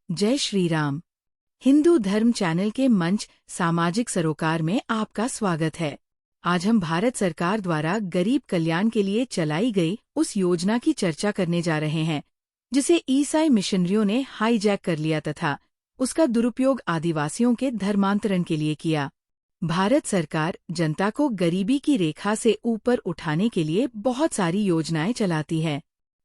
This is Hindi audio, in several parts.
जय श्री राम। हिंदू धर्म चैनल के मंच सामाजिक सरोकार में आपका स्वागत है। आज हम भारत सरकार द्वारा गरीब कल्याण के लिए चलाई गई उस योजना की चर्चा करने जा रहे हैं जिसे ईसाई मिशनरियों ने हाईजैक कर लिया तथा उसका दुरुपयोग आदिवासियों के धर्मांतरण के लिए किया। भारत सरकार जनता को गरीबी की रेखा से ऊपर उठाने के लिए बहुत सारी योजनाएं चलाती है।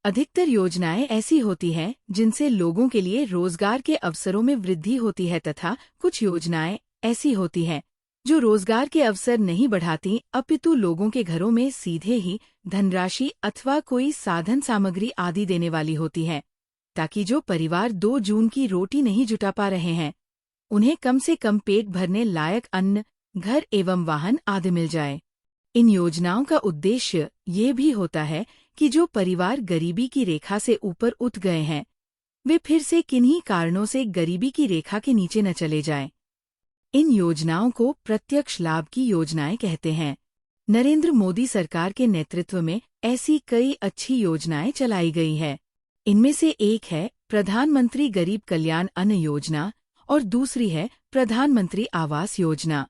अधिकतर योजनाएं ऐसी होती हैं जिनसे लोगों के लिए रोजगार के अवसरों में वृद्धि होती है तथा कुछ योजनाएं ऐसी होती हैं जो रोजगार के अवसर नहीं बढ़ाती अपितु लोगों के घरों में सीधे ही धनराशि अथवा कोई साधन सामग्री आदि देने वाली होती हैं, ताकि जो परिवार 2 जून की रोटी नहीं जुटा पा रहे हैं उन्हें कम से कम पेट भरने लायक अन्न, घर एवं वाहन आदि मिल जाए। इन योजनाओं का उद्देश्य ये भी होता है कि जो परिवार गरीबी की रेखा से ऊपर उठ गए हैं वे फिर से किन्हीं कारणों से गरीबी की रेखा के नीचे न चले जाएं। इन योजनाओं को प्रत्यक्ष लाभ की योजनाएं कहते हैं। नरेंद्र मोदी सरकार के नेतृत्व में ऐसी कई अच्छी योजनाएं चलाई गई है। इनमें से एक है प्रधानमंत्री गरीब कल्याण अन्न योजना और दूसरी है प्रधानमंत्री आवास योजना।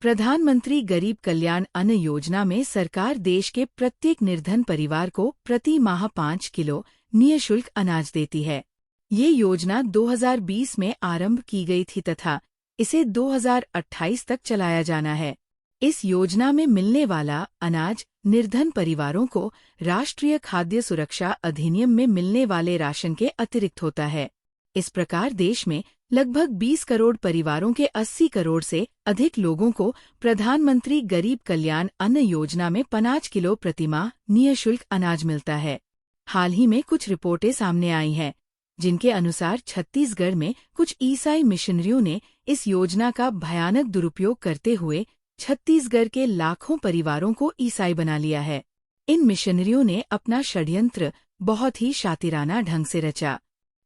प्रधानमंत्री गरीब कल्याण अन्न योजना में सरकार देश के प्रत्येक निर्धन परिवार को प्रति माह 5 किलो निःशुल्क अनाज देती है। ये योजना 2020 में आरंभ की गई थी तथा इसे 2028 तक चलाया जाना है। इस योजना में मिलने वाला अनाज निर्धन परिवारों को राष्ट्रीय खाद्य सुरक्षा अधिनियम में मिलने वाले राशन के अतिरिक्त होता है। इस प्रकार देश में लगभग 20 करोड़ परिवारों के 80 करोड़ से अधिक लोगों को प्रधानमंत्री गरीब कल्याण अन्न योजना में 5 किलो प्रतिमाह निःशुल्क अनाज मिलता है। हाल ही में कुछ रिपोर्टें सामने आई हैं जिनके अनुसार छत्तीसगढ़ में कुछ ईसाई मिशनरियों ने इस योजना का भयानक दुरुपयोग करते हुए छत्तीसगढ़ के लाखों परिवारों को ईसाई बना लिया है। इन मिशनरियों ने अपना षड्यंत्र बहुत ही शातिराना ढंग से रचा।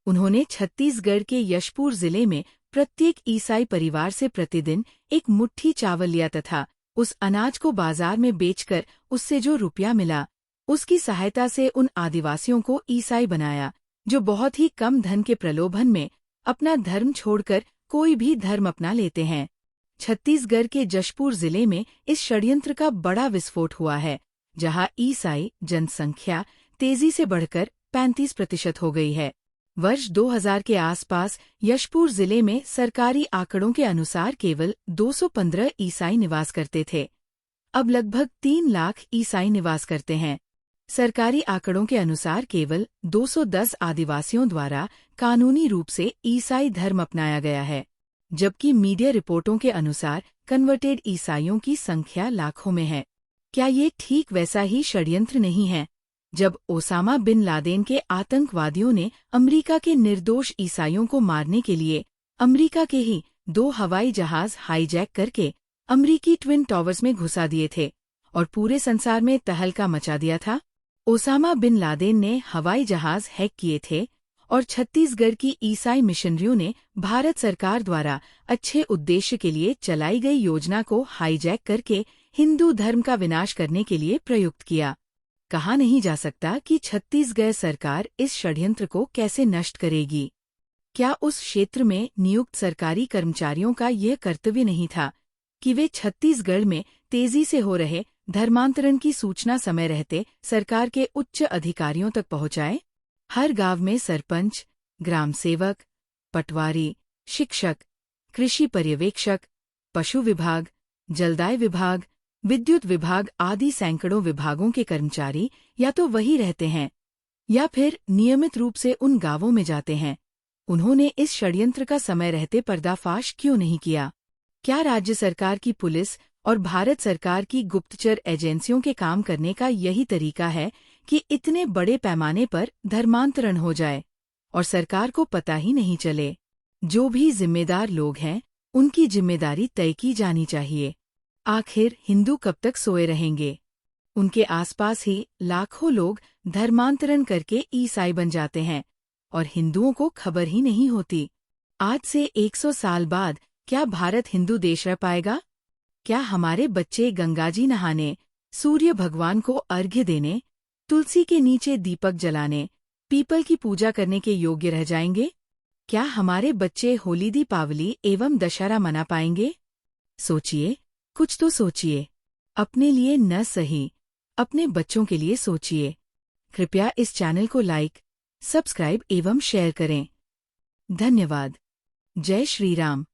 उन्होंने छत्तीसगढ़ के यशपुर जिले में प्रत्येक ईसाई परिवार से प्रतिदिन एक मुट्ठी चावल लिया तथा उस अनाज को बाजार में बेचकर उससे जो रुपया मिला उसकी सहायता से उन आदिवासियों को ईसाई बनाया जो बहुत ही कम धन के प्रलोभन में अपना धर्म छोड़कर कोई भी धर्म अपना लेते हैं। छत्तीसगढ़ के जशपुर जिले में इस षड्यंत्र का बड़ा विस्फोट हुआ है, जहां ईसाई जनसंख्या तेजी से बढ़कर 35% हो गई है। वर्ष 2000 के आसपास यशपुर जिले में सरकारी आंकड़ों के अनुसार केवल 215 ईसाई निवास करते थे। अब लगभग 3 लाख ईसाई निवास करते हैं। सरकारी आंकड़ों के अनुसार केवल 210 आदिवासियों द्वारा कानूनी रूप से ईसाई धर्म अपनाया गया है, जबकि मीडिया रिपोर्टों के अनुसार कन्वर्टेड ईसाइयों की संख्या लाखों में है। क्या ये ठीक वैसा ही षड्यंत्र नहीं है जब ओसामा बिन लादेन के आतंकवादियों ने अमेरिका के निर्दोष ईसाइयों को मारने के लिए अमेरिका के ही 2 हवाई जहाज हाईजैक करके अमेरिकी ट्विन टावर्स में घुसा दिए थे और पूरे संसार में तहलका मचा दिया था? ओसामा बिन लादेन ने हवाई जहाज हैक किए थे और छत्तीसगढ़ की ईसाई मिशनरियों ने भारत सरकार द्वारा अच्छे उद्देश्य के लिए चलाई गई योजना को हाईजैक करके हिंदू धर्म का विनाश करने के लिए प्रयुक्त किया। कहा नहीं जा सकता कि छत्तीसगढ़ सरकार इस षड्यंत्र को कैसे नष्ट करेगी। क्या उस क्षेत्र में नियुक्त सरकारी कर्मचारियों का यह कर्तव्य नहीं था कि वे छत्तीसगढ़ में तेजी से हो रहे धर्मांतरण की सूचना समय रहते सरकार के उच्च अधिकारियों तक पहुंचाए? हर गांव में सरपंच, ग्राम सेवक, पटवारी, शिक्षक, कृषि पर्यवेक्षक, पशु विभाग, जलदाय विभाग, विद्युत विभाग आदि सैकड़ों विभागों के कर्मचारी या तो वही रहते हैं या फिर नियमित रूप से उन गांवों में जाते हैं। उन्होंने इस षड्यंत्र का समय रहते पर्दाफाश क्यों नहीं किया? क्या राज्य सरकार की पुलिस और भारत सरकार की गुप्तचर एजेंसियों के काम करने का यही तरीका है कि इतने बड़े पैमाने पर धर्मांतरण हो जाए और सरकार को पता ही नहीं चले? जो भी जिम्मेदार लोग हैं उनकी जिम्मेदारी तय की जानी चाहिए। आखिर हिंदू कब तक सोए रहेंगे? उनके आसपास ही लाखों लोग धर्मांतरण करके ईसाई बन जाते हैं और हिंदुओं को खबर ही नहीं होती। आज से 100 साल बाद क्या भारत हिंदू देश रह पाएगा? क्या हमारे बच्चे गंगाजी नहाने, सूर्य भगवान को अर्घ्य देने, तुलसी के नीचे दीपक जलाने, पीपल की पूजा करने के योग्य रह जाएंगे? क्या हमारे बच्चे होली, दीपावली एवं दशहरा मना पाएंगे? सोचिए, कुछ तो सोचिए। अपने लिए न सही, अपने बच्चों के लिए सोचिए। कृपया इस चैनल को लाइक, सब्सक्राइब एवं शेयर करें। धन्यवाद। जय श्री राम।